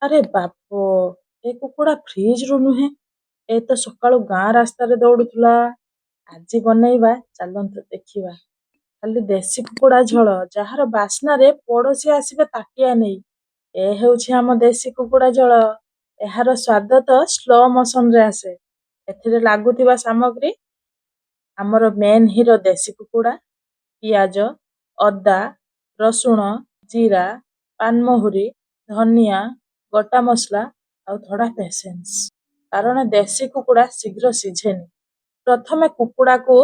ଆରେ ବାପ! ଏ କୁକୁଡ଼ା ଫ୍ରିଜରୁ ନୁହେଁ। ଏ ତ ସକାଳୁ ଗାଁ ରାସ୍ତାରେ ଦୌଡୁଥିଲା। ଆଜି ବନେଇବା, ଚାଲନ୍ତୁ ଦେଖିବା। ଖାଲି ଦେଶୀ କୁକୁଡ଼ା ଝୋଳ, ଯାହାର ବାସ୍ନାରେ ପଡୋଶୀ ଆସିବେ ତାଟିଆ ନେଇ। ଏ ହେଉଛି ଆମ ଦେଶୀ କୁକୁଡ଼ା ଝୋଳ। ଏହାର ସ୍ୱାଦ ତ ସ୍ଲୋ ମୋସନରେ ଆସେ। ଏଥିରେ ଲାଗୁଥିବା ସାମଗ୍ରୀ, ଆମର ମେନ୍ ହିରୋ ଦେଶୀ କୁକୁଡ଼ା, ପିଆଜ, ଅଦା, ରସୁଣ, ଜିରା, ପାନମହୁରି, ଧନିଆ, ଗୋଟା ମସଲା ଆଉ ଥୋଡ଼ା ପେସେନ୍ସ। କାରଣ ଦେଶୀ କୁକୁଡ଼ା ଶୀଘ୍ର ସିଝେନି। ପ୍ରଥମେ କୁକୁଡ଼ାକୁ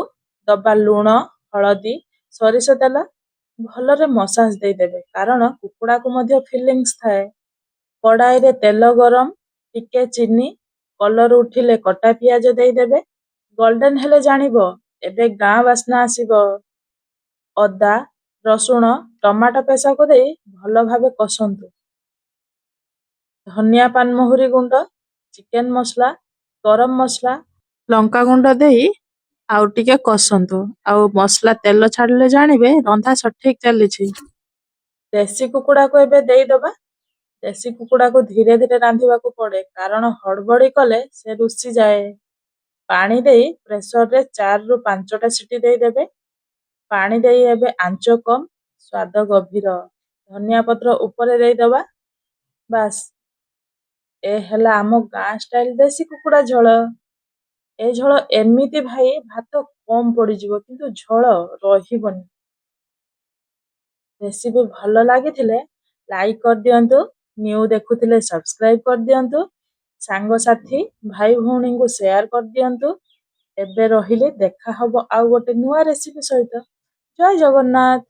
ଦବା ଲୁଣ, ହଳଦୀ, ସୋରିଷ ତେଲ ଭଲରେ ମସାଜ ଦେଇଦେବେ। କାରଣ କୁକୁଡ଼ାକୁ ମଧ୍ୟ ଫିଲିଂସ୍ ଥାଏ। କଡ଼ାଇରେ ତେଲ ଗରମ, ଟିକେ ଚିନି, କଲର ଉଠିଲେ କଟା ପିଆଜ ଦେଇଦେବେ। ଗୋଲ୍ଡେନ ହେଲେ ଜାଣିବ ଏବେ ଗାଁ ବାସ୍ନା ଆସିବ। ଅଦା, ରସୁଣ, ଟମାଟୋ ପେଷାକୁ ଦେଇ ଭଲ ଭାବେ କଷନ୍ତୁ। ଧନିଆ ପାନମହୁରି ଗୁଣ୍ଡ, ଚିକେନ ମସଲା, ଗରମ ମସଲା, ଲଙ୍କାଗୁଣ୍ଡ ଦେଇ ଆଉ ଟିକେ କଷନ୍ତୁ। ଆଉ ମସଲା ତେଲ ଛାଡ଼ିଲେ ଜାଣିବେ ରନ୍ଧା ସଠିକ ଚାଲିଛି। ଦେଶୀ କୁକୁଡ଼ାକୁ ଏବେ ଦେଇଦବା। ଦେଶୀ କୁକୁଡ଼ାକୁ ଧୀରେ ଧୀରେ ରାନ୍ଧିବାକୁ ପଡେ, କାରଣ ହଡ଼ବଡ଼ି କଲେ ସେ ରୁଷିଯାଏ। ପାଣି ଦେଇ ପ୍ରେସରରେ 4ରୁ 5ଟା ସିଟି ଦେଇଦେବେ। ପାଣି ଦେଇ ଏବେ ଆଞ୍ଚ କମ, ସ୍ୱାଦ ଗଭୀର। ଧନିଆ ପତ୍ର ଉପରେ ଦେଇଦବା। ବାସ୍, ଏ ହେଲା ଆମ ଗାଁ ଷ୍ଟାଇଲ ଦେଶୀ କୁକୁଡ଼ା ଝୋଳ। ଏ ଝୋଳ ଏମିତି ଭାଇ ଭାତ କମ ପଡିଯିବ, କିନ୍ତୁ ଝୋଳ ରହିବନି। ରେସିପି ଭଲ ଲାଗିଥିଲେ ଲାଇକ୍ କରିଦିଅନ୍ତୁ। ନ୍ୟୁ ଦେଖୁଥିଲେ ସବସ୍କ୍ରାଇବ କରିଦିଅନ୍ତୁ। ସାଙ୍ଗସାଥୀ, ଭାଇ ଭଉଣୀଙ୍କୁ ସେୟାର କରିଦିଅନ୍ତୁ। ଏବେ ରହିଲି, ଦେଖା ହବ ଆଉ ଗୋଟେ ନୂଆ ରେସିପି ସହିତ। ଜୟ ଜଗନ୍ନାଥ।